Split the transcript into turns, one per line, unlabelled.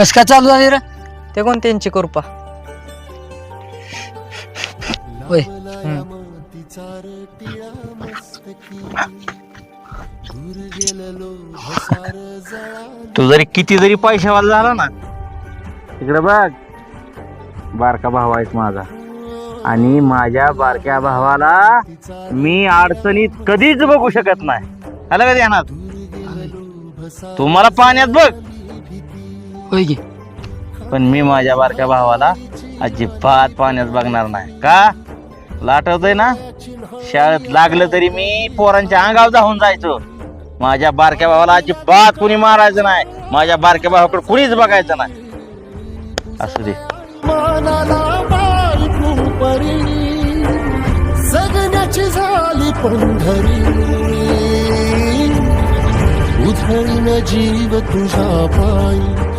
कस काय चालू झाली रे?
ते कोण त्यांची कृपा.
होय.
तू जरी किती जरी पैशावाला झाला ना, तिकडे बघ, बारका भाऊ आहेस माझा, आणि माझ्या बारक्या भावाला मी अडचणीत कधीच बघू शकत नाही. आलं का ध्यानात? तुम्हाला पाण्यात बघ,
होय की.
पण मी माझ्या बारक्या भावाला अजिबात पाण्यात बघणार नाही. का? लाटवतय ना, शाळेत लागलं तरी मी पोरांच्या अंगावर जाऊन जायचो. माझ्या बारक्या भावाला अजिबात कुणी मारायचं नाही, माझ्या बारक्या भावाकडे कुणीच बघायचं नाही. असू दे.
जगण्याची झाली पंढरी, उधळीन जीव तुझ्या पायी.